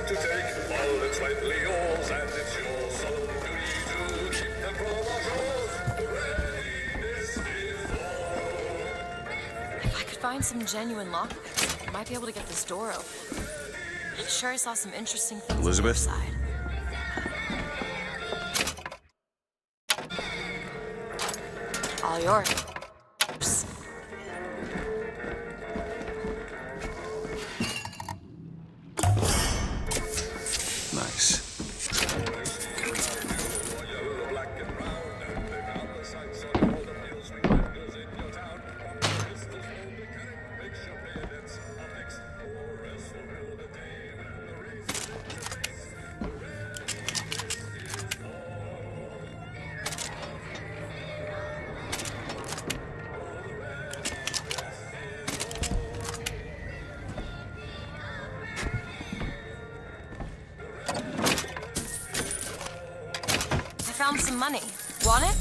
To take all that's rightly yours, and it's your sole duty to keep them from our shores. Readiness is all. If I could find some genuine lockpicks, I might be able to get this door open. I'm sure I saw some interesting things Elizabeth? on the other side. All yours. Nice. Found some money. Want it?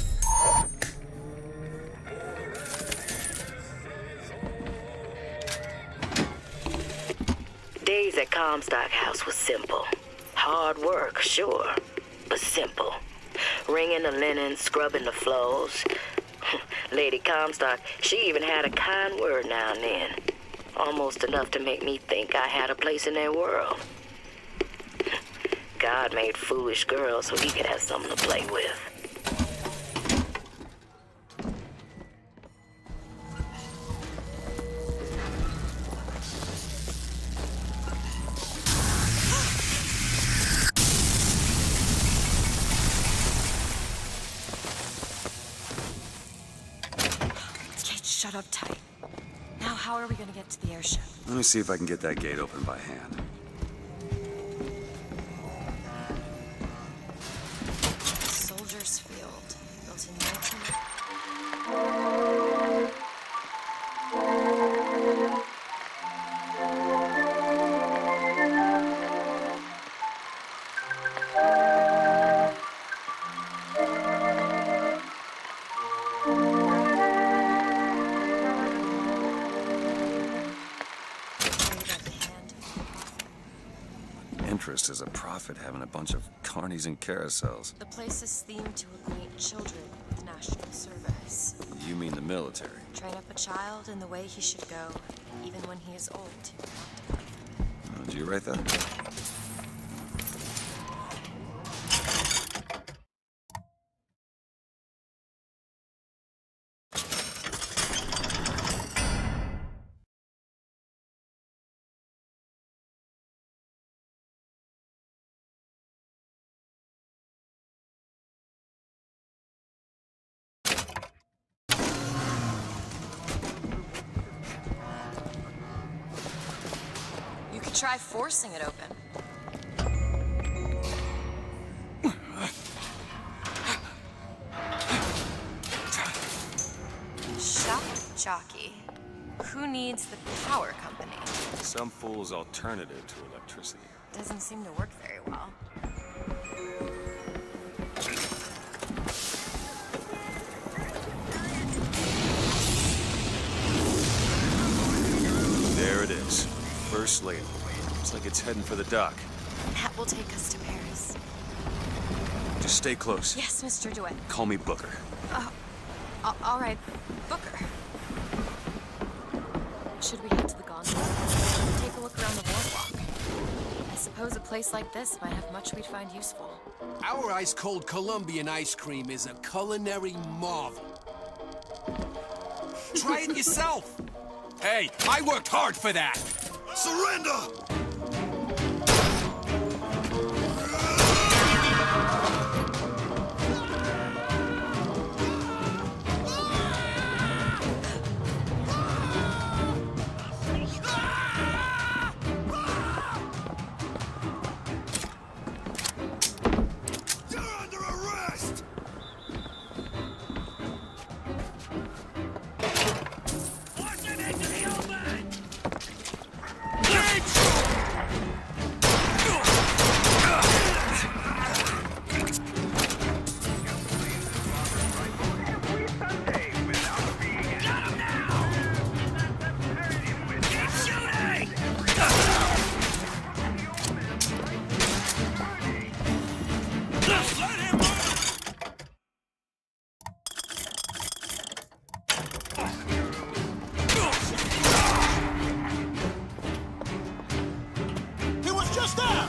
Days at Comstock House was simple. Hard work, sure, but simple. Wringing the linen, scrubbing the floors. Lady Comstock, she even had a kind word now and then. Almost enough to make me think I had a place in their world. God made foolish girls so he could have something to play with. Gate shut up tight. Now how are we gonna get to the airship? Let me see if I can get that gate open by hand. Soldiers Field, built in 19... Interest is a profit having a bunch of carnies and carousels. The place is themed to acquaint children with national service. You mean the military? Train up a child in the way he should go, even when he is old. Did you write that? You could try forcing it open. Shock jockey. Who needs the power company? Some fool's alternative to electricity. Doesn't seem to work very well. There it is. First lady. Looks like it's heading for the dock. That will take us to Paris. Just stay close. Yes, Mr. DeWitt. Call me Booker. All right, Booker. Should we head to the gondola? Take a look around the boardwalk. I suppose a place like this might have much we'd find useful. Our ice-cold Colombian ice cream is a culinary marvel. Try it yourself. Hey, I worked hard for that. Surrender! It's just there!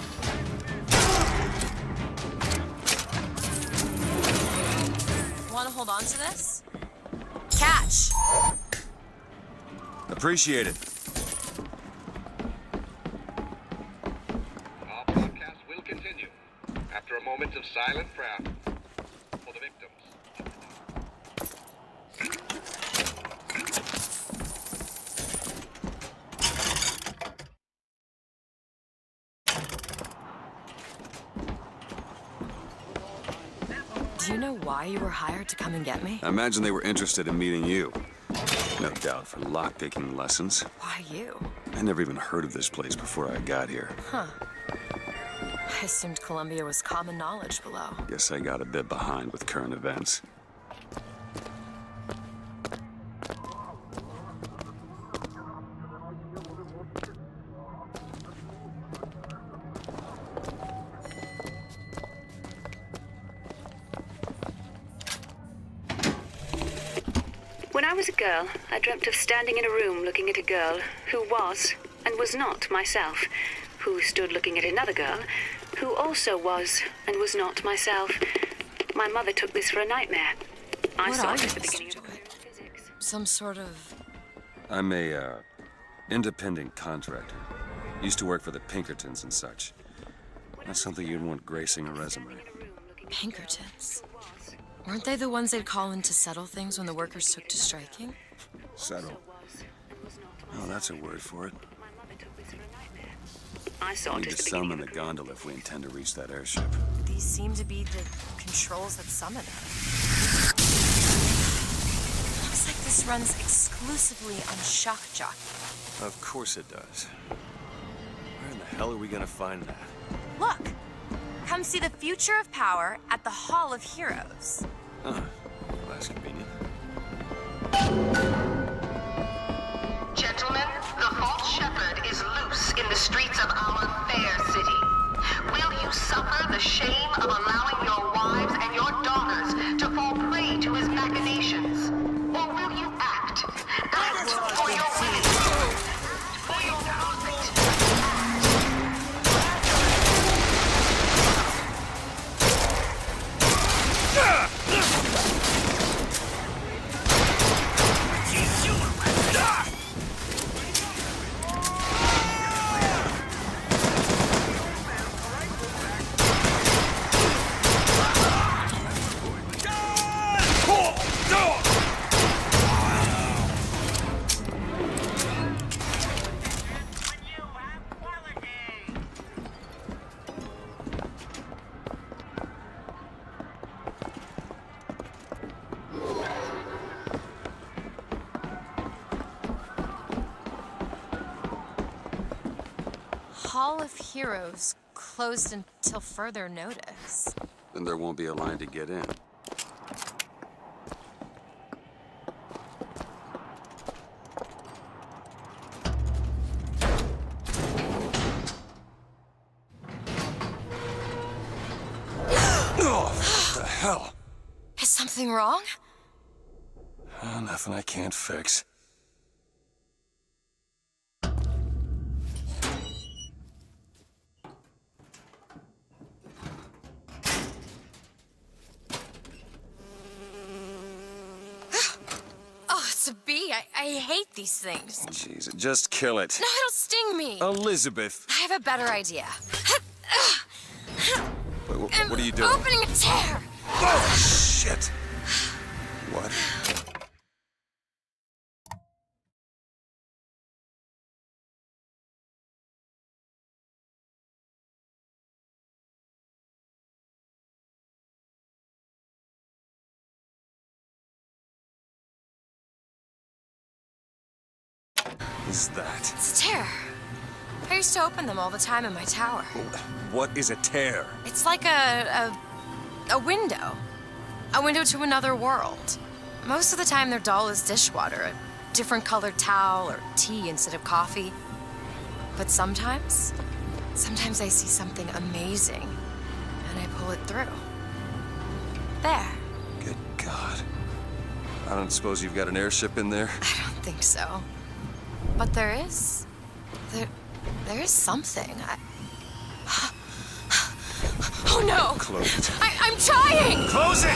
Want to hold on to this? Catch! Appreciate it. Our broadcast will continue after a moment of silent prayer for the victims. Do you know why you were hired to come and get me? I imagine they were interested in meeting you. No doubt for lockpicking lessons. Why you? I never even heard of this place before I got here. Huh. I assumed Columbia was common knowledge below. Guess I got a bit behind with current events. When I was a girl, I dreamt of standing in a room looking at a girl who was and was not myself, who stood looking at another girl who also was and was not myself. My mother took this for a nightmare. I What saw are it you, at the Mr. beginning of Joy? career in physics. Some sort of... I'm a, independent contractor. Used to work for the Pinkertons and such. Not something you'd want gracing a resume. Pinkertons. Weren't they the ones they'd call in to settle things when the workers took to striking? Settle. Oh, that's a word for it. My mother took this for a nightmare. I saw We it need as to the beginning summon of the a career. gondola if we intend to reach that airship. These seem to be the controls that summon it. Looks like this runs exclusively on shock jockey. Of course it does. Where in the hell are we gonna find that? Look! Come see the future of power at the Hall of Heroes. Huh. Well, that's convenient. Gentlemen, the false shepherd is loose in the streets of our fair city. Will you suffer the shame of allowing your wives and your daughters to fall prey to his machinations? Or will you act? Act for your women. Act for your profit. Hall of Heroes closed until further notice. Then there won't be a line to get in. Oh, what the hell? Is something wrong? Nothing I can't fix. Oh, it's a bee. I hate these things. Jeez, just kill it. No, it'll sting me. Elizabeth! I have a better idea. What are you doing? Opening a tear! Oh, shit! What? Is that? It's a tear. I used to open them all the time in my tower. What is a tear? It's like a window. A window to another world. Most of the time they're dull as dishwater, a different colored towel or tea instead of coffee. But sometimes I see something amazing and I pull it through. There. Good God. I don't suppose you've got an airship in there? I don't think so. But there is. There is something. Oh no! Close it. I'm trying! Close it!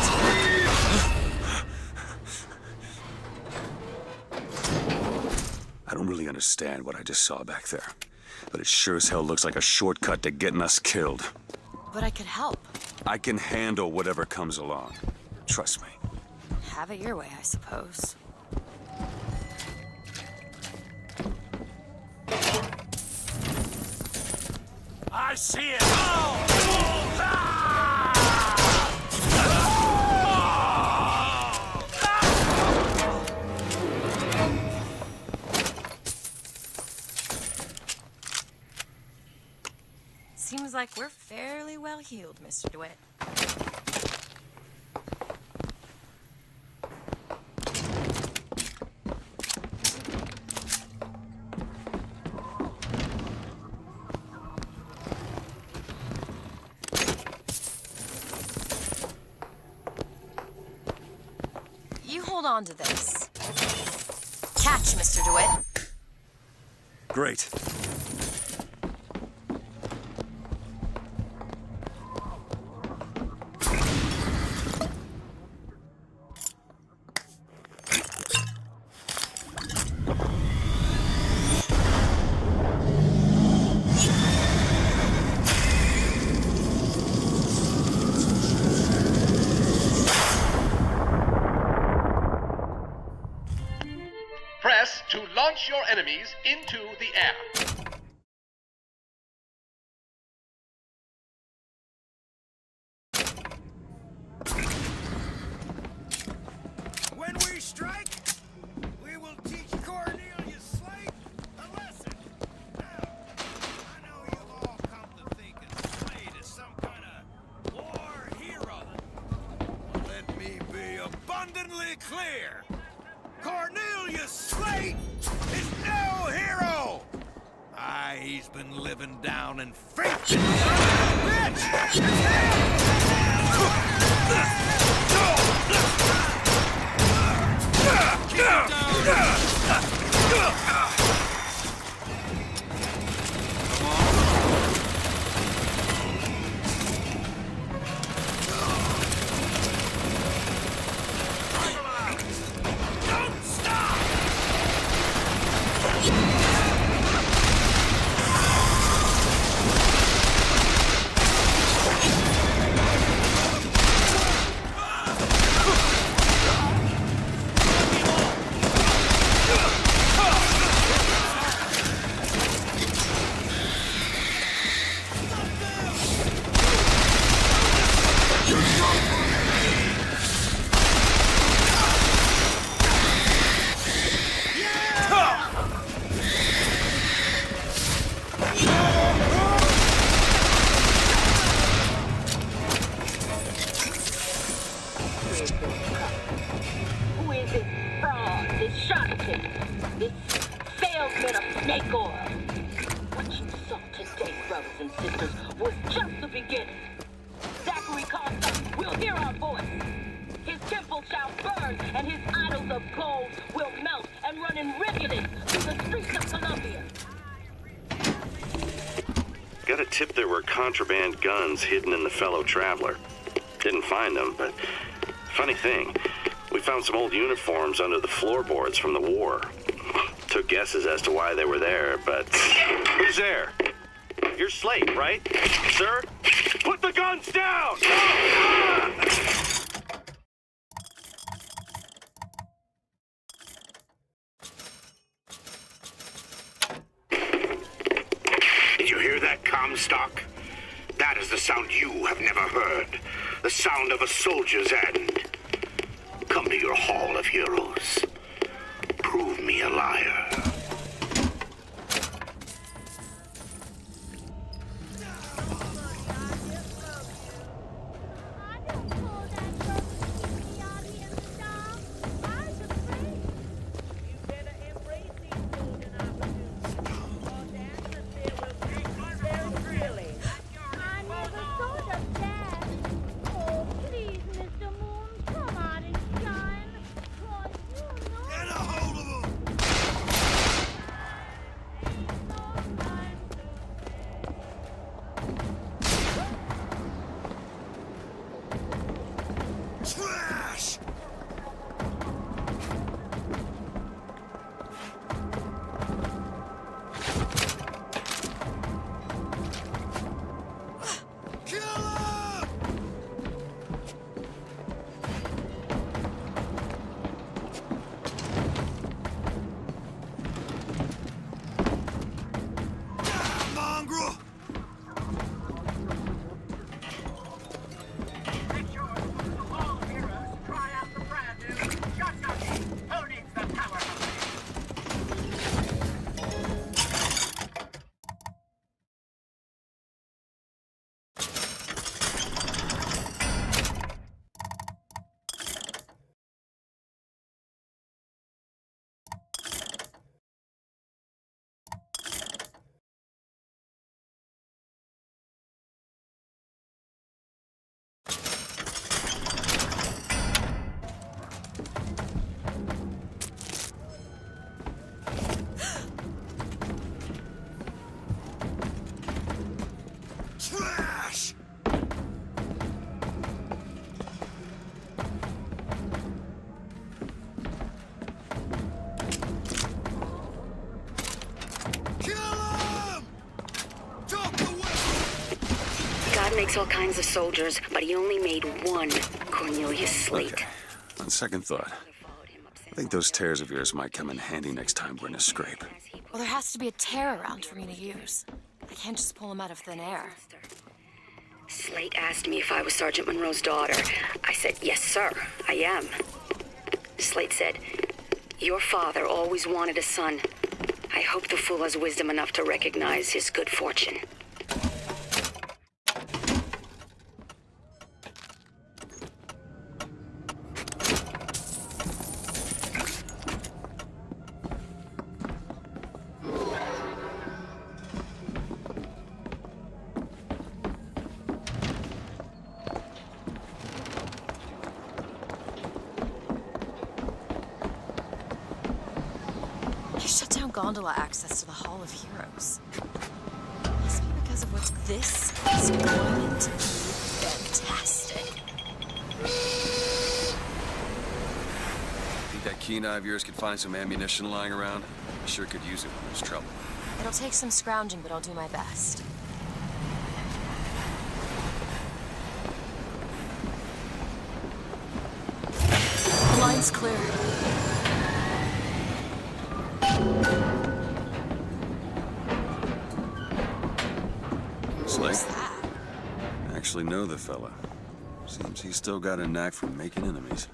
I don't really understand what I just saw back there, but it sure as hell looks like a shortcut to getting us killed. But I could help. I can handle whatever comes along. Trust me. Have it your way, I suppose. I see it! Seems like we're fairly well healed, Mr. DeWitt. You hold on to this. Catch, Mr. DeWitt. Great. Press to launch your enemies into the air. When we strike, we will teach Cornelius Slate a lesson. Now, I know you've all come to think of Slate as some kind of war hero. Let me be abundantly clear. Cornelius Slate is no hero! Aye, he's been living down in faith. Who is this fraud, this charlatan, this salesman of snake oil? What you saw today, brothers and sisters, was just the beginning. Zachary Comstock will hear our voice. His temple shall burn, and his idols of gold will melt and run in rivulets through the streets of Columbia. Got a tip there were contraband guns hidden in the fellow traveler. Didn't find them, but funny thing, we found some old uniforms under the floorboards from the war. Took guesses as to why they were there, but... Who's there? You're Slate, right? Sir? Put the guns down! Did you hear that, Comstock? That is the sound you have never heard. The sound of a soldier's end. Come to your Hall of Heroes. Prove me a liar. Get a hold of him! God makes all kinds of soldiers, but he only made one Cornelius Slate. Okay. On second thought, I think those tears of yours might come in handy next time we're in a scrape. Well, there has to be a tear around for me to use. I can't just pull them out of thin air. Slate asked me if I was Sergeant Monroe's daughter. I said, yes, sir, I am. Slate said, your father always wanted a son. I hope the fool has wisdom enough to recognize his good fortune. They shut down gondola access to the Hall of Heroes. Must be because of what this is going to be fantastic. Think that keen eye of yours could find some ammunition lying around? I sure could use it when there's trouble. It'll take some scrounging, but I'll do my best. The line's clear. Slate? I actually know the fella. Seems he's still got a knack for making enemies.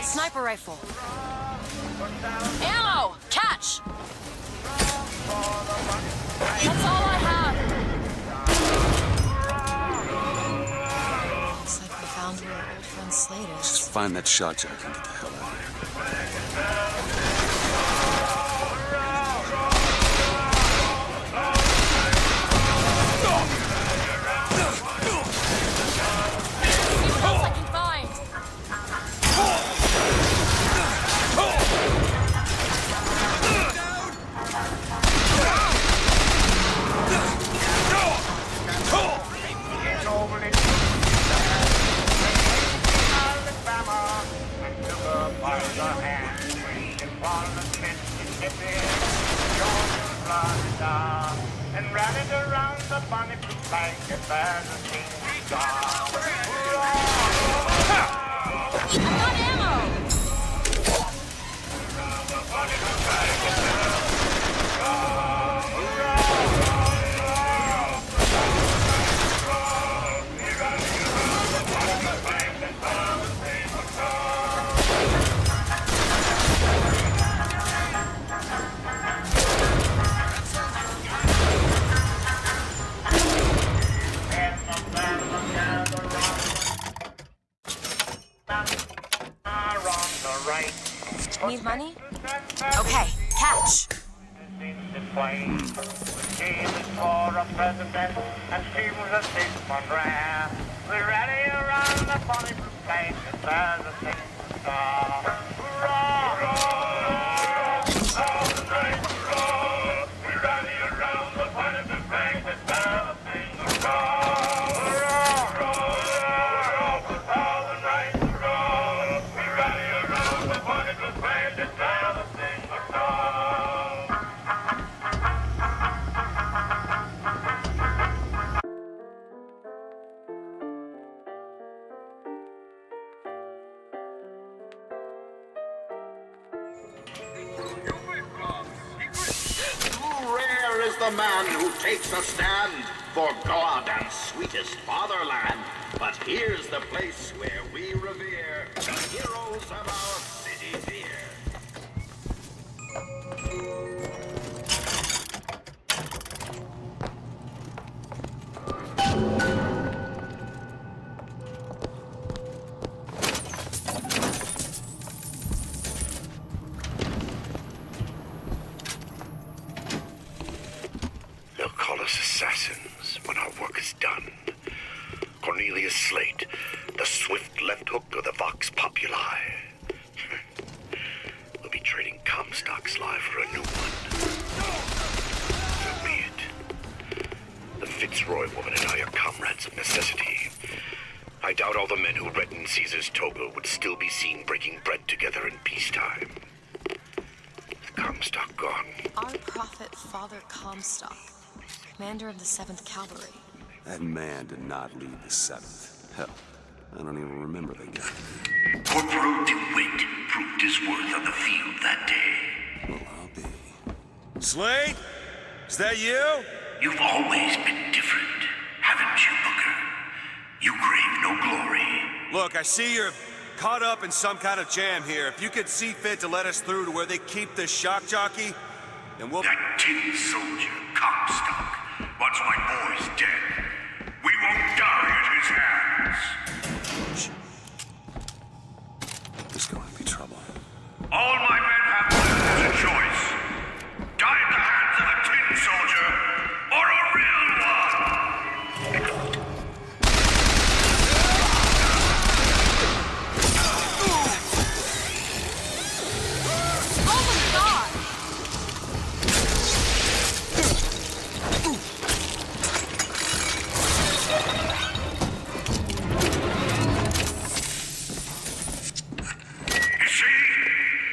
Sniper rifle. Ammo! Catch! That's all I have. Looks like we found where our old friend Slate is. Just find that shot jack and get the hell out of here. And rallied around the bonny blue flag as the king star. I got ammo! Need money? Okay, catch. She was for a president, and she was a six-month ram. We rally around the bonny blue flag as a single star. Hurrah, hurrah, all the night, hurrah. We rally around the bonny blue flag as a single star. Hurrah, hurrah, all the night, hurrah. We rally around the bonny blue flag as a single star. Rare is the man who takes a stand for God and sweetest fatherland, but here's the place where we revere the heroes of our city dear. They'll call us assassins when our work is done. Cornelius Slate, the swift left hook of the Vox Populi. We'll be trading Comstock's life for a new one. So be it. The Fitzroy woman and I are comrades of necessity. I doubt all the men who reddened Caesar's toga would still be seen breaking bread together in peacetime. With Comstock gone, Our prophet, Father Comstock, commander of the 7th Cavalry. That man did not lead the 7th. Hell, I don't even remember the guy. Corporal DeWitt proved his worth on the field that day. Well, I'll be. Slade? Is that you? You've always been different, haven't you, Booker? You crave no glory. Look, I see you're caught up in some kind of jam here. If you could see fit to let us through to where they keep this shock jockey, then we'll... That tin soldier, Comstock, wants my boys dead. We won't die at his hands. There's going to be trouble. All my men have left is a choice. Die at the hands of a tin soldier, or a real one. Oh my god!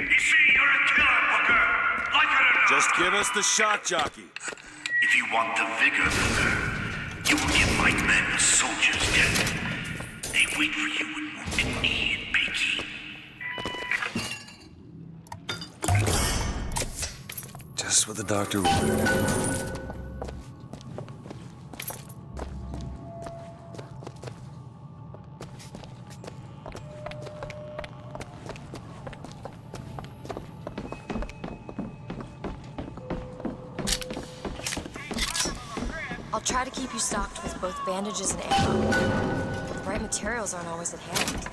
You see, you're a killer, Booker. Like it or not. Just give us the shock jockey. If you want the vigor, Booker, you will give my men a soldier's death. They wait for you in Wounded Knee in Peking. Just what the doctor ordered. I'll try to keep you stocked with both bandages and ammo. The right materials aren't always at hand.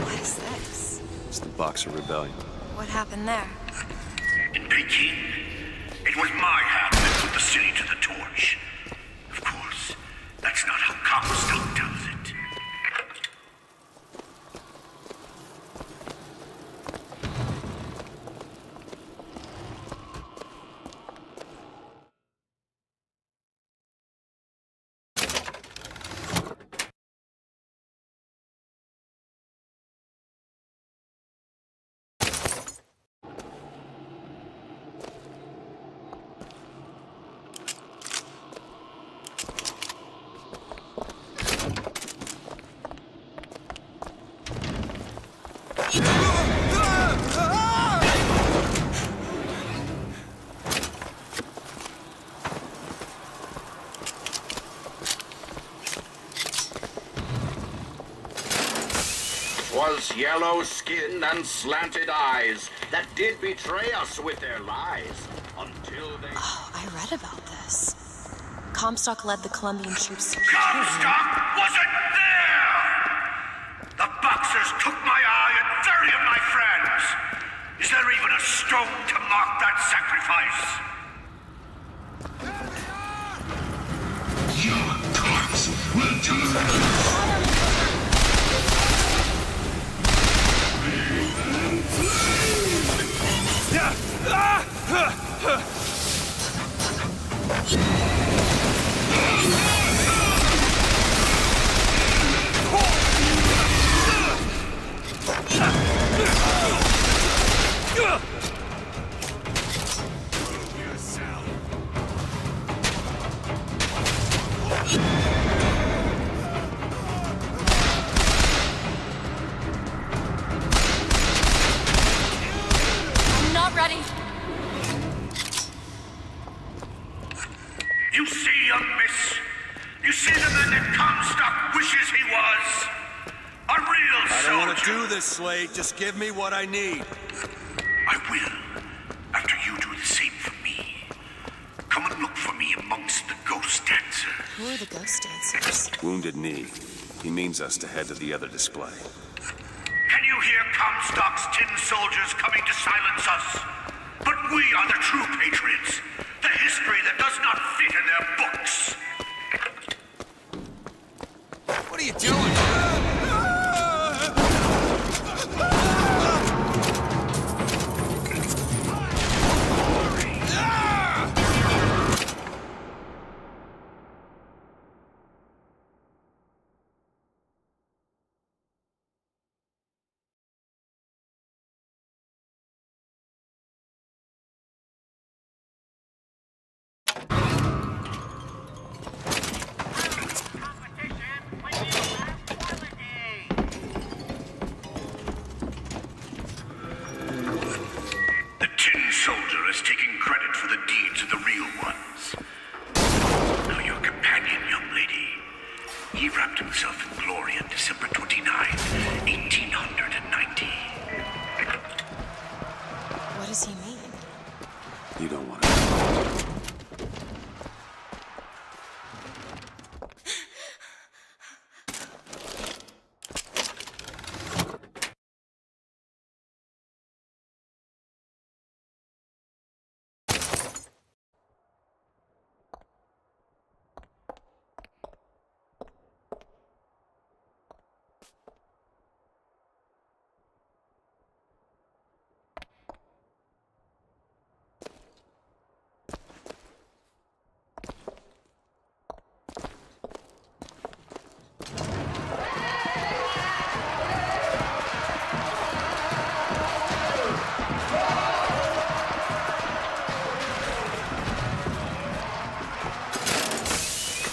What is this? It's the Boxer Rebellion. What happened there? In Peking, it was my hand that put the city to the torch. Of course, that's not how Comstock tells it. Was yellow skin and slanted eyes that did betray us with their lies until they... Oh, I read about this. Comstock led the Colombian troops to Peking. Comstock wasn't there! The Boxers took my eye and 30 of my friends! Is there even a stone to mark that sacrifice? Your corpse will do. want to do this, Slade. Just give me what I need. I will, after you do the same for me. Come and look for me amongst the ghost dancers. Who are the ghost dancers? Wounded knee. He means us to head to the other display. Can you hear Comstock's tin soldiers coming to silence us? But we are the true patriots. The history that does not fit in their books. What are you doing? The tin soldier is taking credit for the deeds of the real ones. Now your companion, young lady, he wrapped himself in glory on December 29, 1890. What does he mean? You don't want to know.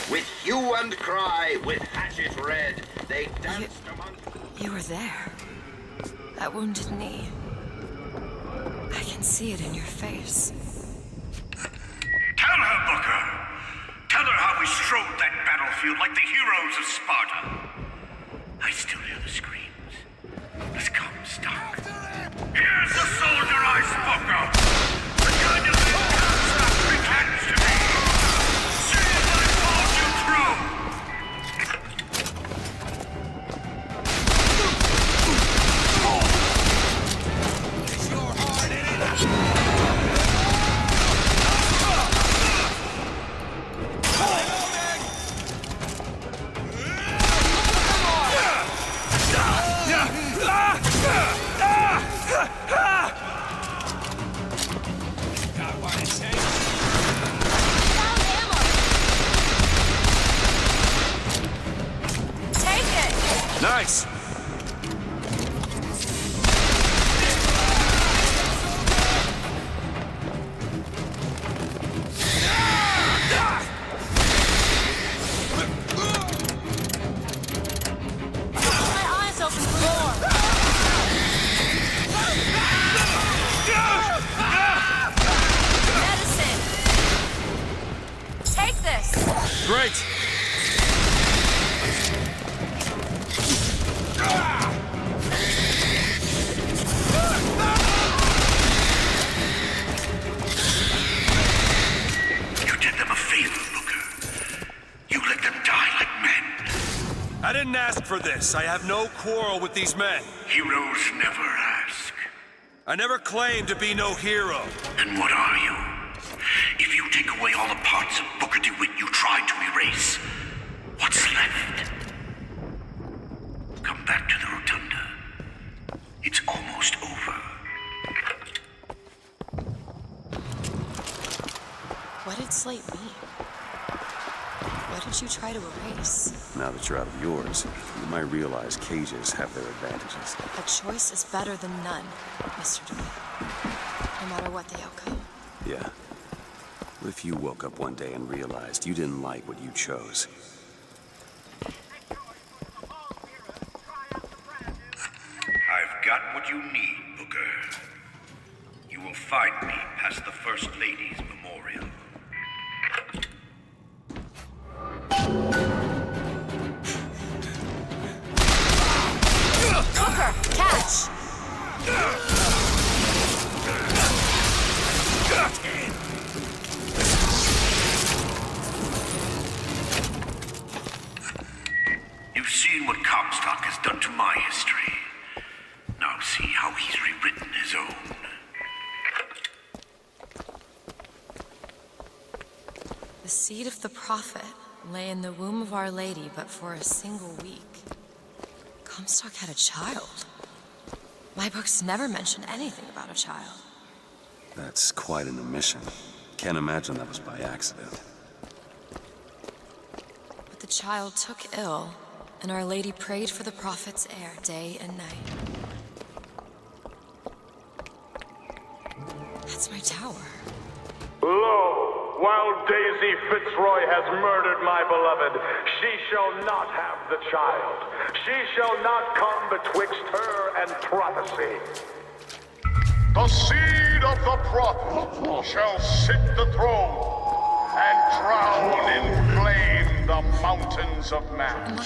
With hue and cry, with hatchet red, they danced among... You were there. That wounded knee. I can see it in your face. Tell her, Booker. Tell her how we strode that battlefield like the heroes of Sparta. I still hear the screams. Let's come, Stock. Here's the soldier I spoke of. The kind of man Comstock pretends to be. See if I followed you through. It's your heart, ain't it? Got what it takes. Take it! Nice! My eyes open for more! Medicine! Take this! Great! You did them a favor, Booker. You let them die like men. I didn't ask for this. I have no quarrel with these men. Heroes never ask. I never claimed to be no hero. Then what are you? If you take away all the parts of Booker DeWitt you tried to erase, what's left? Come back to the rotunda. It's almost over. What did Slate mean? What did you try to erase? Now that you're out of yours, you might realize cages have their advantages. A choice is better than none, Mr. DeWitt. No matter what the outcome. Yeah. What if you woke up one day and realized you didn't like what you chose? I've got what you need, Booker. You will find me past the First Lady's memorial. Booker! my history. Now see how he's rewritten his own. The seed of the prophet lay in the womb of Our Lady, but for a single week. Comstock had a child. My books never mention anything about a child. That's quite an omission. Can't imagine that was by accident. But the child took ill, and Our Lady prayed for the prophet's heir day and night. That's my tower. Lo, while Daisy Fitzroy has murdered my beloved, she shall not have the child. She shall not come betwixt her and prophecy. The seed of the prophet shall sit the throne and drown in flame the mountains of man.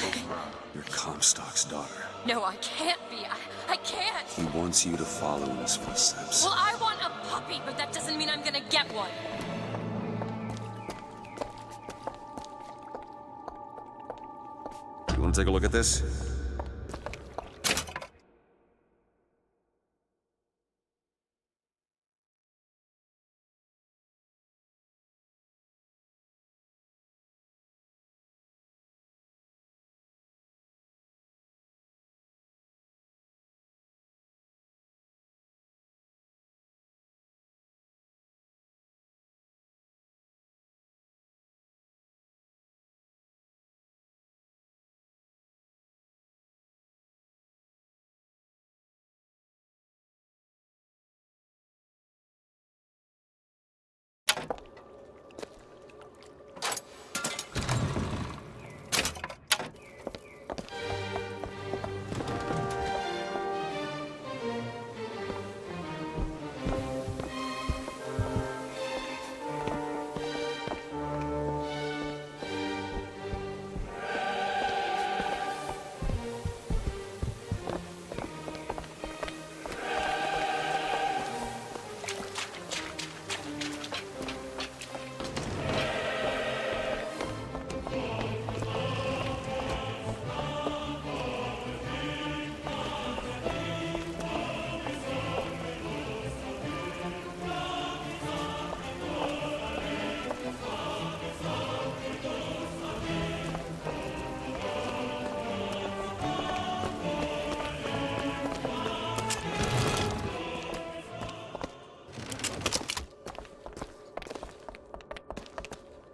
You're Comstock's daughter. No, I can't be. I can't. He wants you to follow in his footsteps. Well, I want a puppy, but that doesn't mean I'm gonna get one. You want to take a look at this?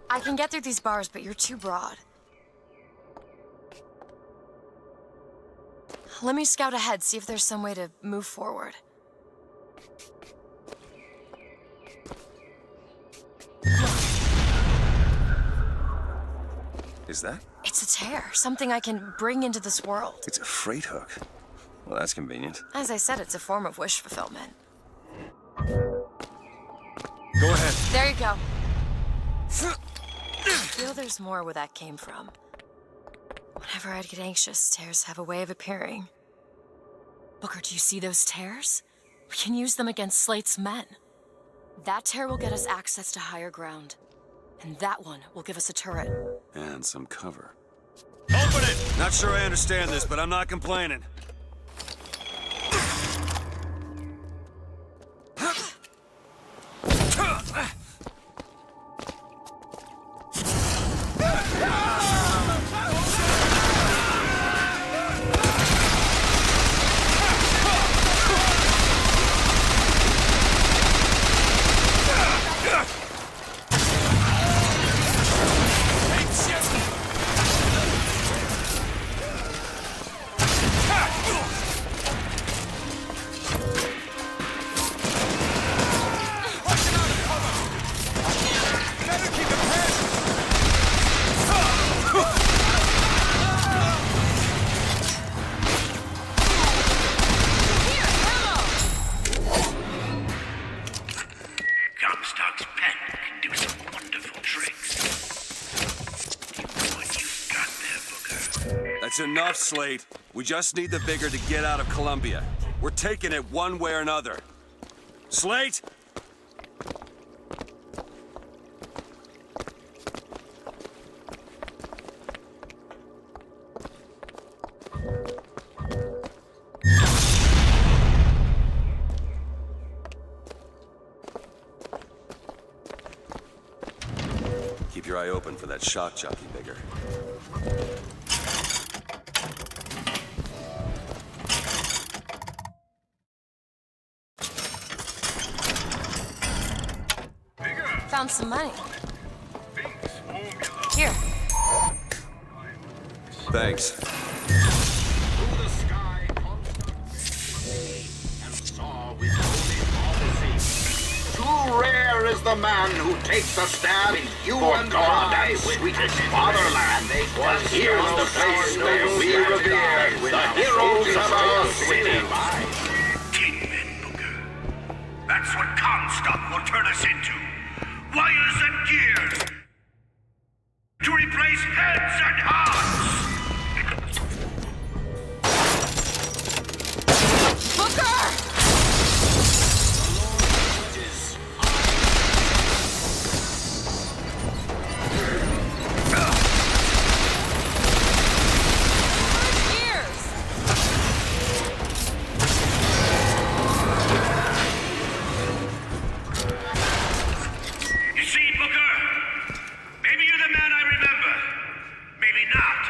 I can get through these bars, but you're too broad. Let me scout ahead, see if there's some way to move forward. Is that? It's a tear, something I can bring into this world. It's a freight hook. Well, that's convenient. As I said, it's a form of wish fulfillment. Go ahead. There you go. I feel there's more where that came from. Whenever I'd get anxious, tears have a way of appearing. Booker, do you see those tears? We can use them against Slate's men. That tear will get us access to higher ground. And that one will give us a turret. And some cover. Open it! Not sure I understand this, but I'm not complaining. Comstock's pen can do some wonderful tricks. Keep what you've got there, Booker. That's enough, Slate. We just need the vigor to get out of Columbia. We're taking it one way or another. Slate! eye open for that shock jockey bigger. Found some money. Here. Thanks. Through the sky, and saw with holy policy. Too rare is the man who takes a stab in you and I, sweetest fatherland. Was here's the place where we revere the heroes of our city. 10 men, Booker. That's what Comstock will turn us into. Wires and gears to replace heads and hearts. Booker! You see, Booker? Maybe you're the man I remember. Maybe not.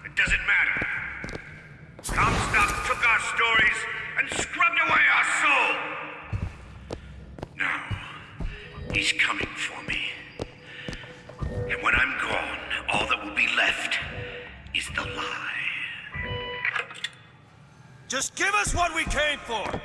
It doesn't matter. Comstock took our stories and scrubbed away our soul. Now, he's coming for me. And when I'm gone, all that will be left is the lie. Just give us what we came for!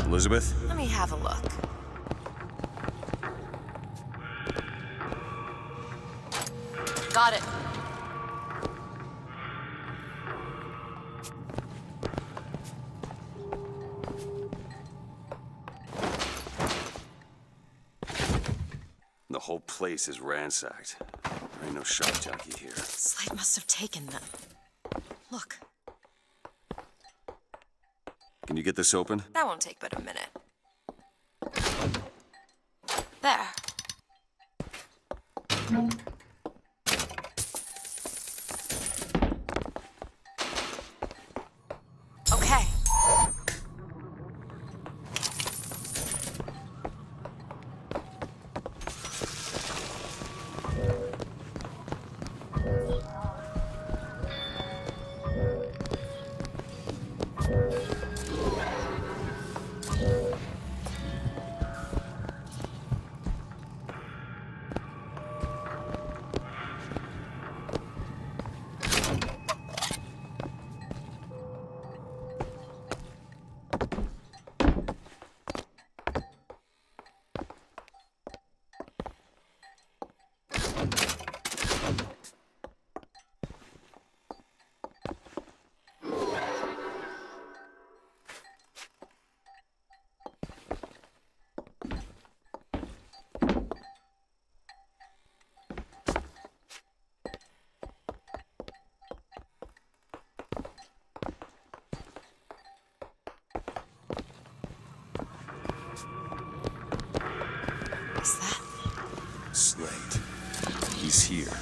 Elizabeth? Let me have a look. Got it. The whole place is ransacked. There ain't no shock jockey here. Slate must have taken them. Look, Can you get this open? that won't take but a minute. There. Okay. What's that? Slate. He's here.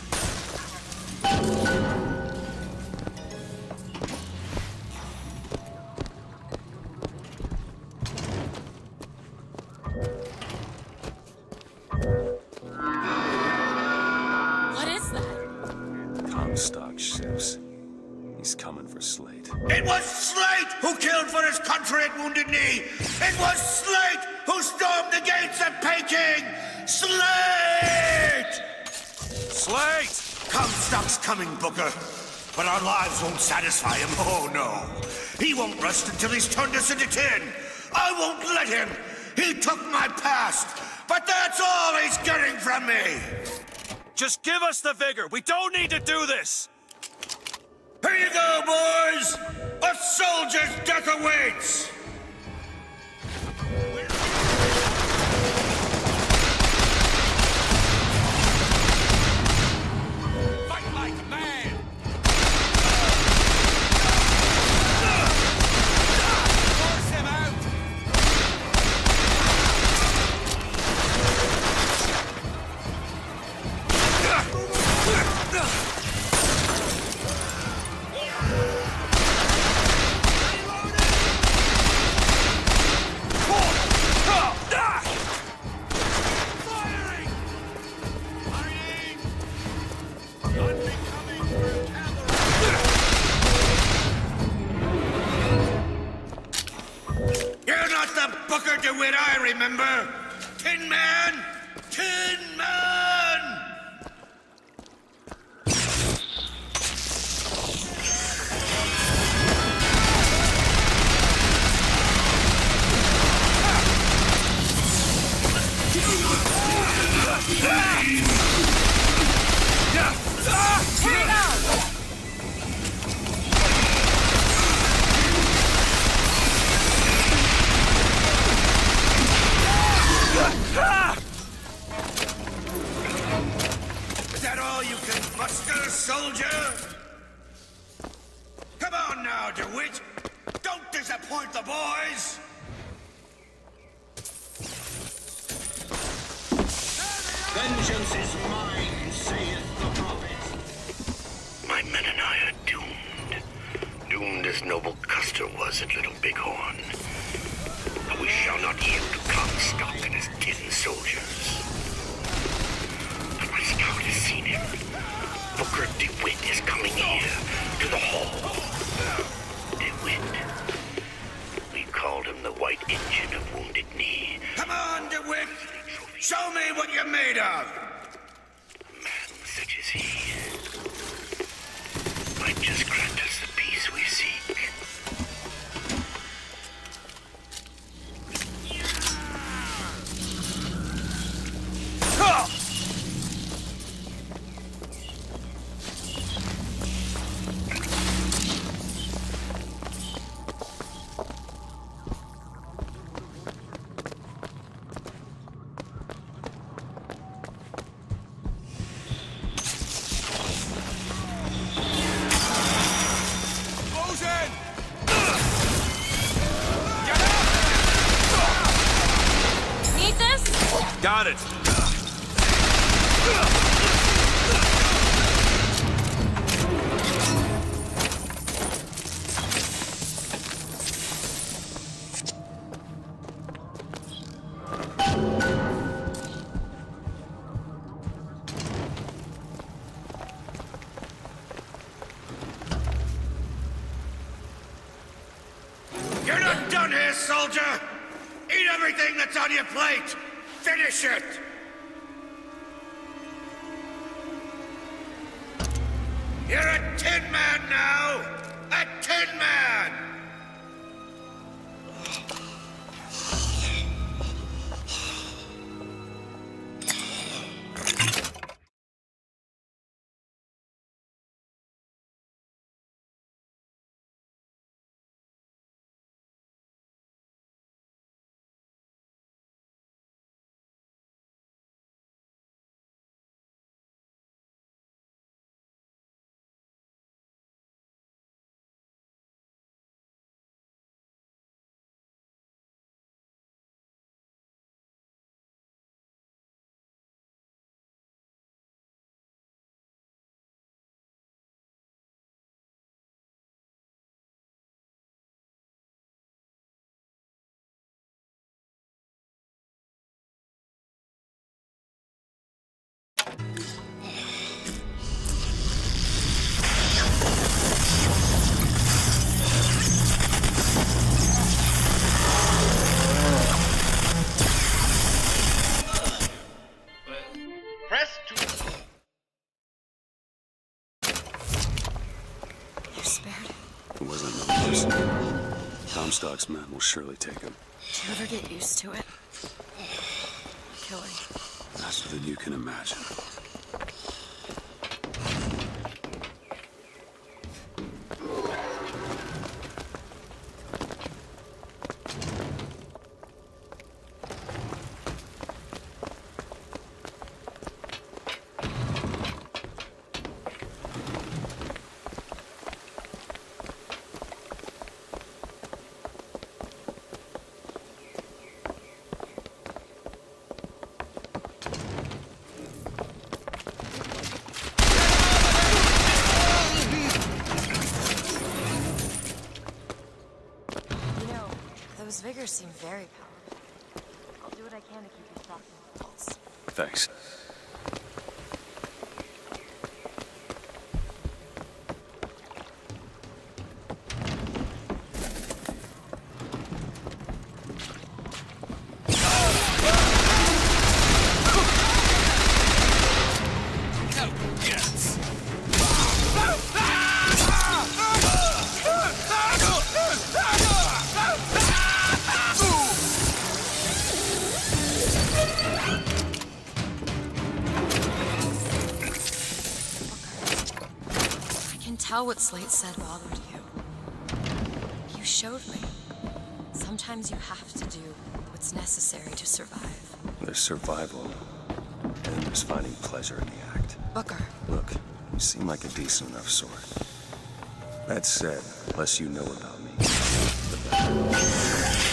What is that? Comstock ships. He's coming for Slate. It was Slate who killed for his country at Wounded Knee. It was Slate who stormed the gates of Peking. Slate! Slate! Comstock's coming, Booker. But our lives won't satisfy him. Oh, no. He won't rest until he's turned us into tin. I won't let him. He took my past. But that's all he's getting from me. Just give us the vigor. We don't need to do this. Here you go, boys. A soldier's death awaits. Fight like a man. Force him out. Booker DeWitt I remember. Tin Man! Tin Man! Is that all you can muster, soldier? Come on now, DeWitt. Don't disappoint the boys. Vengeance is mine, saith the prophet. My men and I are doomed. Doomed as noble Custer was at Little Bighorn. And we shall not yield to Comstock and his tin soldiers. But my scout has seen him. Booker DeWitt is coming here, to the hall. DeWitt. We called him the White Engine of Wounded Knee. Come on, DeWitt. Show me what you're made of. A man such as he might just grant us the peace we seek. Need this? Got it! You're not done here, soldier. Eat everything that's on your plate. Finish it. You're a Tin Man now. A Tin Man. Press to... You're spared. It wasn't no person. Comstock's men will surely take him. Do you ever get used to it? Killing. Faster than you can imagine. Those vigors seem very powerful. I'll do what I can to keep you shocked in the pulse. Thanks. tell what Slate said bothered you. You showed me. Sometimes you have to do what's necessary to survive. There's survival, and there's finding pleasure in the act. Booker. Look, you seem like a decent enough sort. That said, the less you know about me, the better.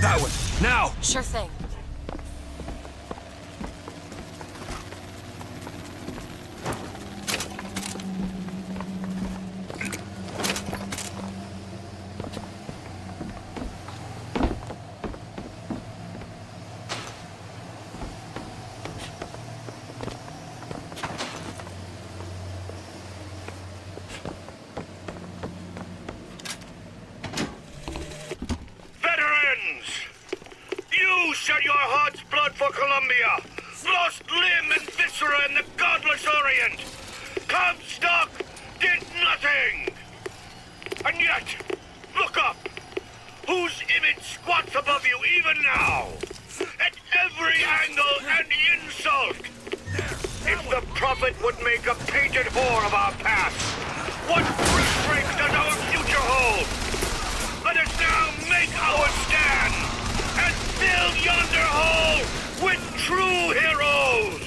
That one! Now! Sure thing. Shed your heart's blood for Columbia. Lost limb and viscera in the godless Orient. Comstock did nothing. And yet, look up. Whose image squats above you even now? At every angle and insult. If the prophet would make a painted whore of our past, what fruit does our future hold? Let us now make our stand and fill yonder hole with true heroes!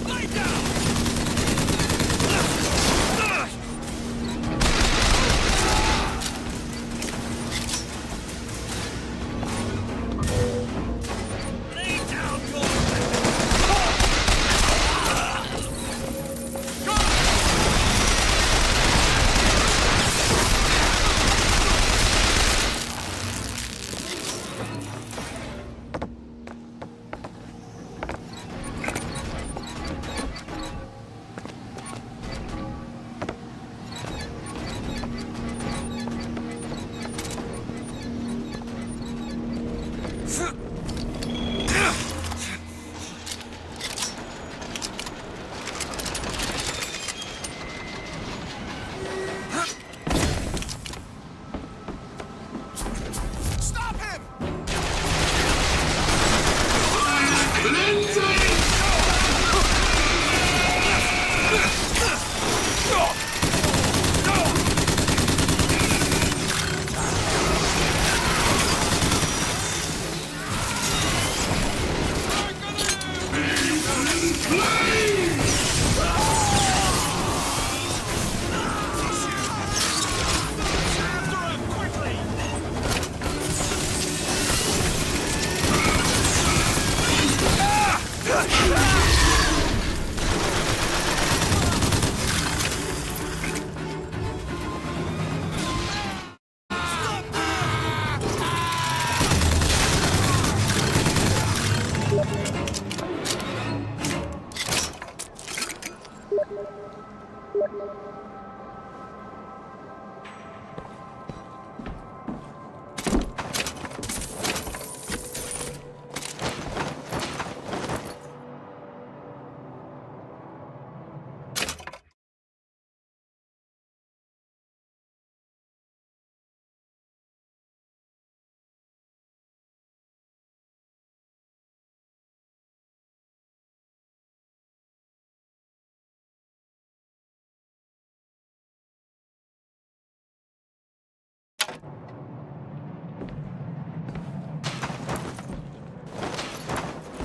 Lay down! Lay down your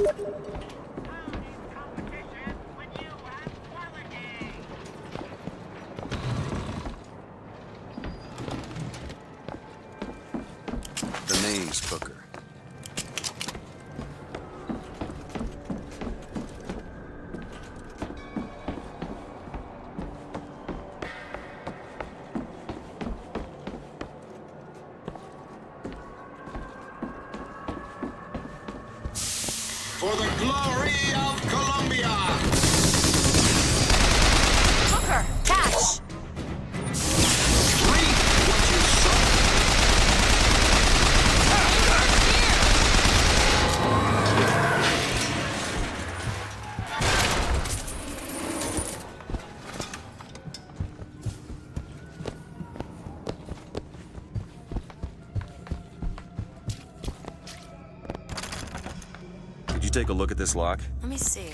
The name's Booker. For the glory of Columbia! Booker, catch! Reap what you sow! Could you take a look at this lock? Let me see.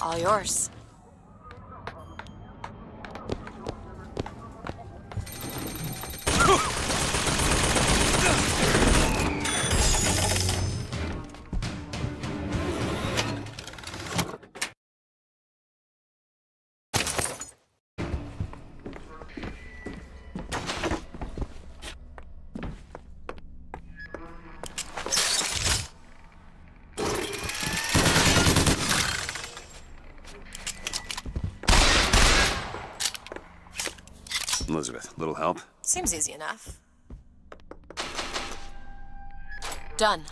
All yours. Elizabeth, little help? Seems easy enough. Done.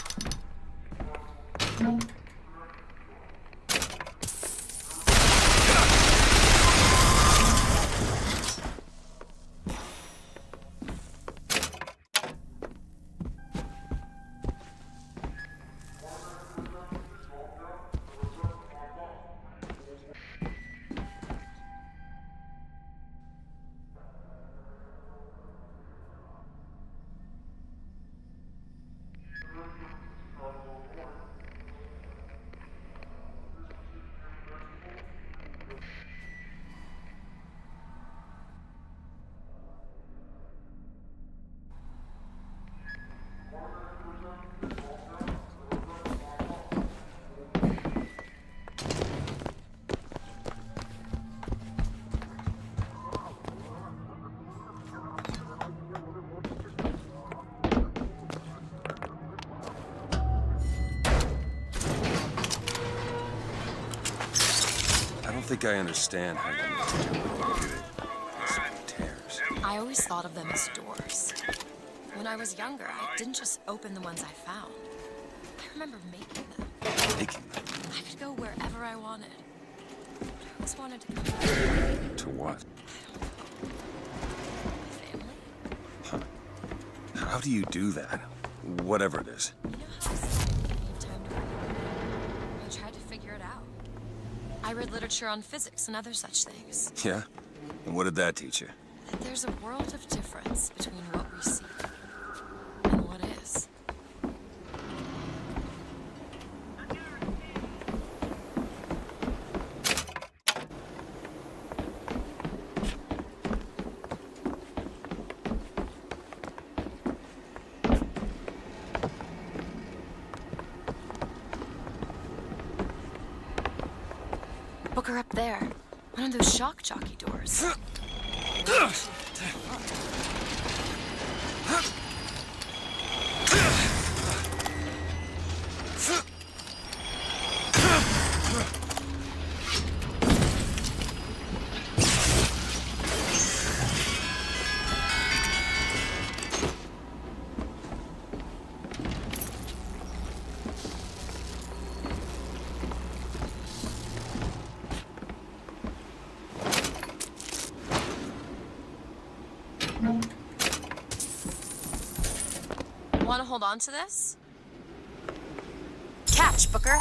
I don't think I understand how you do it. Tears. I always thought of them as doors. When I was younger, I didn't just open the ones I found. I remember making them. Making them? I could go wherever I wanted. But I always wanted to come back. To what? Family. Huh. How do you do that? Whatever it is. You know how I said I need time to read? I tried to figure it out. I read literature on physics and other such things. Yeah? And what did that teach you? That there's a world of difference between what we see and what is. Booker up there. One of those shock jockey doors. Want to hold on to this? Catch, Booker.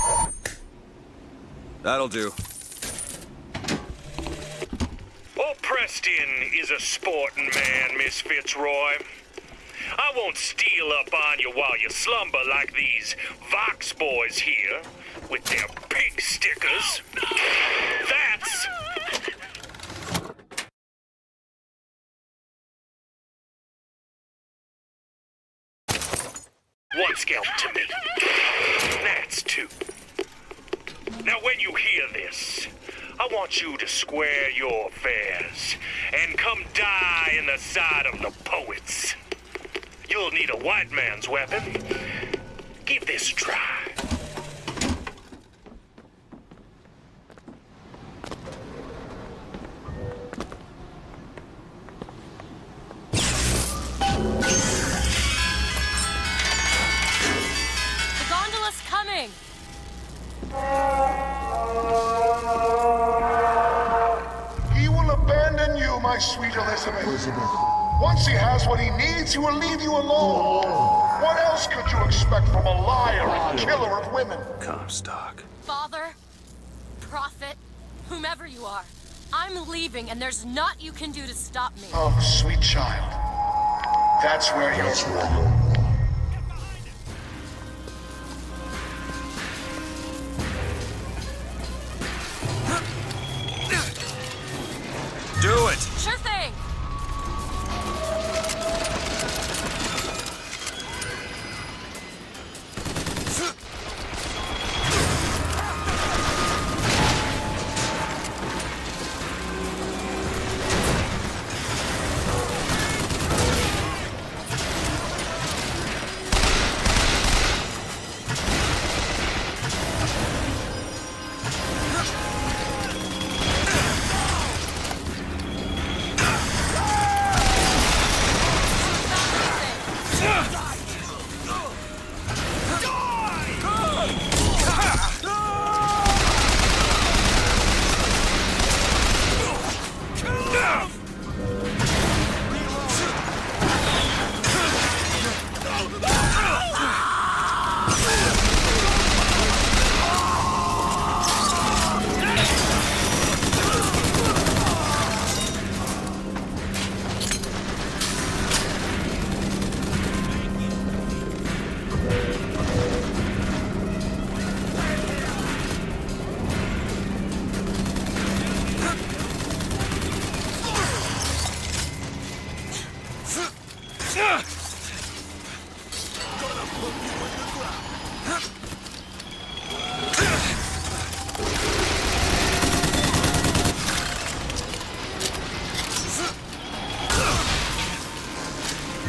That'll do. Old Preston is a sporting man, Miss Fitzroy. I won't steal up on you while you slumber like these Vox boys here, with their pig stickers. That's... One scalp to me. That's two. Now when you hear this, I want you to square your affairs and come die in the side of the poets. You'll need a white man's weapon. Give this a try. The gondola's coming! He will abandon you, my sweet Elizabeth. Once he has what he needs, he will leave you alone. What else could you expect from a liar and killer of women? Comstock. Father, prophet, whomever you are, I'm leaving and there's naught you can do to stop me. Oh, sweet child. That's where you're wrong. Do it! Sure thing!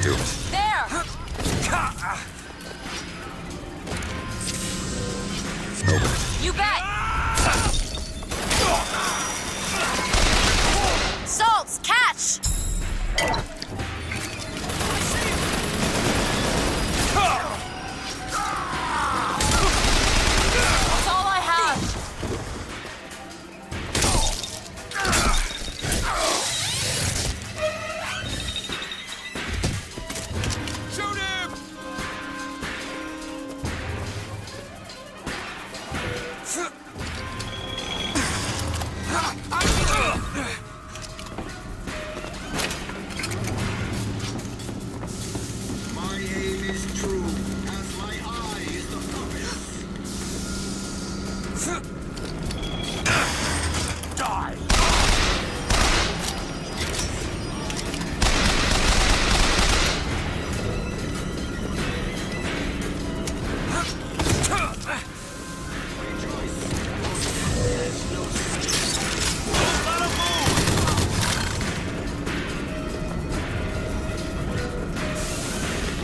Do it. There! Open it. You bet! Salts, catch! That's all I have. Shoot him! My aim is true, as my eye is the compass. Die!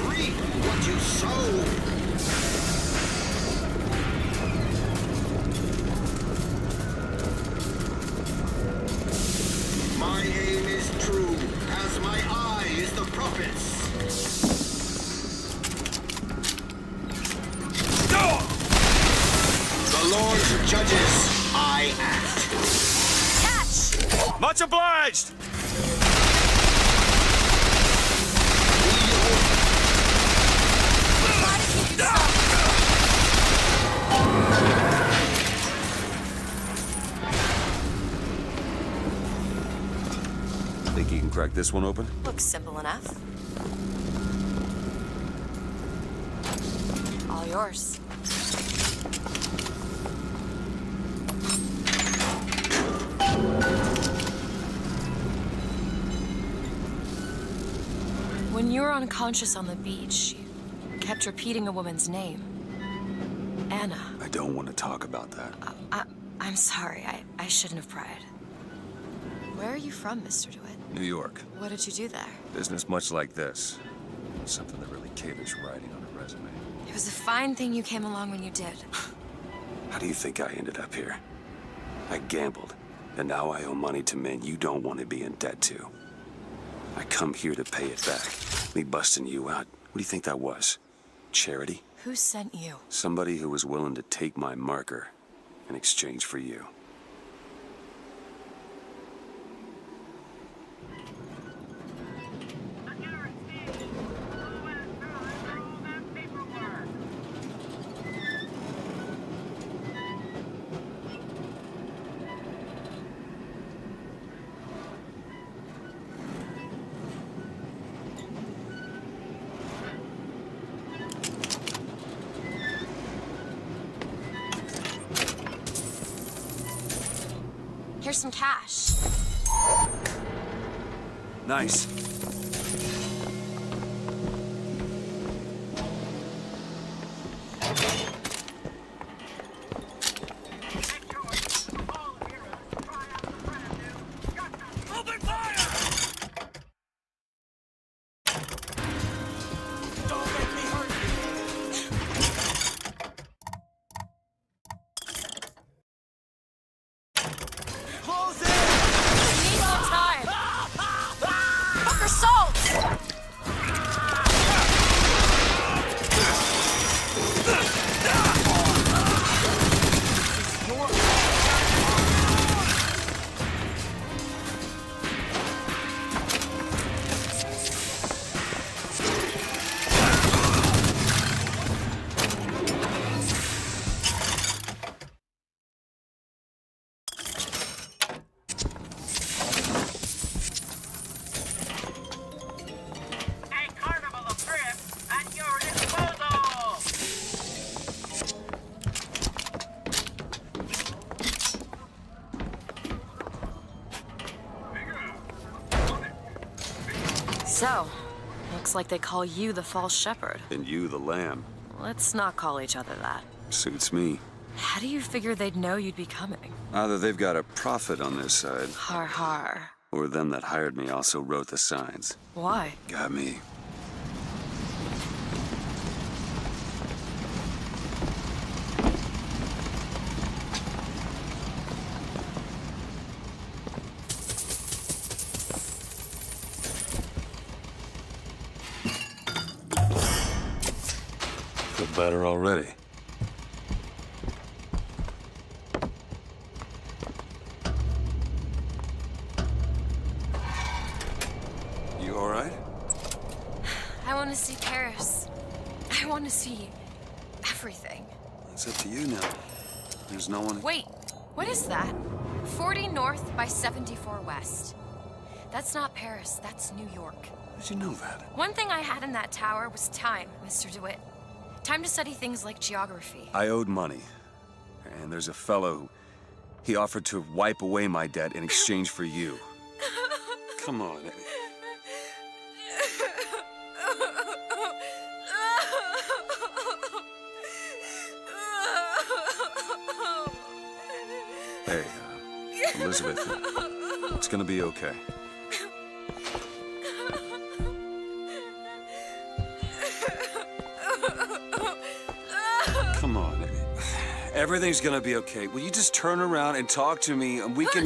Reap what you sow. My aim is true, as my eye is the prophet's. The Lord judges, I act. Catch! Much obliged! Try to keep it stuck. Think you can crack this one open? Looks simple enough. All yours. When you were unconscious on the beach, you kept repeating a woman's name. Anna. I don't want to talk about that. I'm sorry. I shouldn't have pried. Where are you from, Mr. DeWitt? New York. What did you do there? Business much like this. Something that really caters writing on a resume. It was a fine thing you came along when you did. How do you think I ended up here? I gambled, and now I owe money to men you don't want to be in debt to. I come here to pay it back. Me busting you out, what do you think that was? Charity? Who sent you? Somebody who was willing to take my marker in exchange for you. Here's some cash. Nice. So, looks like they call you the false shepherd. And you the lamb. Let's not call each other that. Suits me. How do you figure they'd know you'd be coming? Either they've got a prophet on their side, Har har. or them that hired me also wrote the signs. Why? Got me. Feel better already. You all right? I want to see Paris. I want to see everything. It's up to you now. There's no one... Wait, what is that? 40 north by 74 west. That's not Paris, that's New York. How did you know that? One thing I had in that tower was time, Mr. DeWitt. Time to study things like geography. I owed money. And there's a fellow who... He offered to wipe away my debt in exchange for you. Come on, Eddie. Hey, Elizabeth, it's gonna be okay. Come on, Eddie. Everything's gonna be okay. Will you just turn around and talk to me and we can...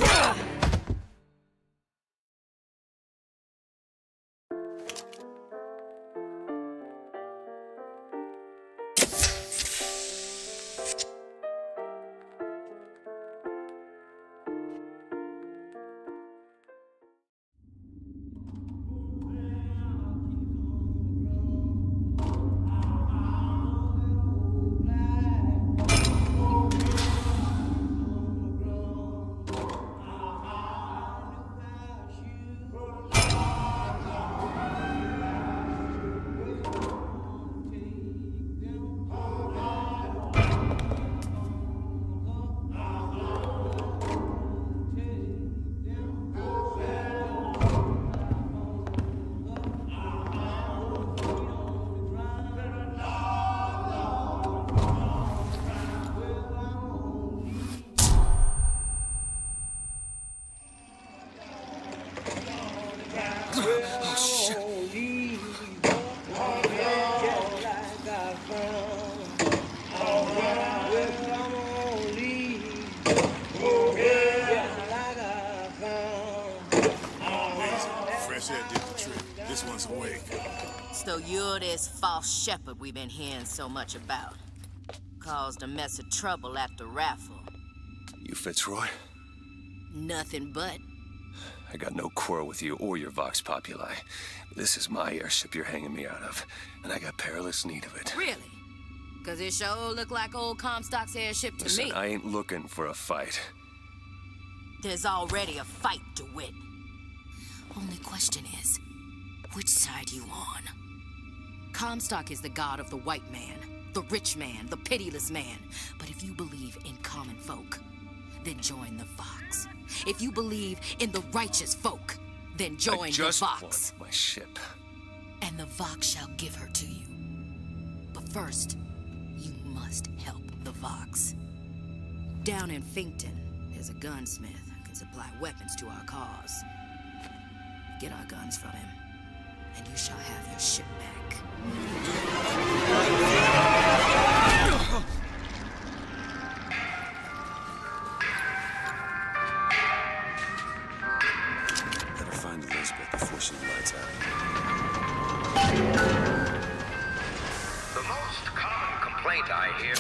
lost shepherd we've been hearing so much about. Caused a mess of trouble at the raffle. You Fitzroy? Nothing but. I got no quarrel with you or your Vox Populi. This is my airship you're hanging me out of, and I got perilous need of it. Really? Because it sure looked like old Comstock's airship to Listen, me. I ain't looking for a fight. There's already a fight, DeWitt. Only question is, which side you on? Comstock is the god of the white man, the rich man, the pitiless man. But if you believe in common folk, then join the Vox. If you believe in the righteous folk, then join the Vox. My ship. And the Vox shall give her to you. But first, you must help the Vox. Down in Finkton, there's a gunsmith who can supply weapons to our cause. Get our guns from him, and you shall have your ship back. Better find Elizabeth before she lights out. The most common complaint I hear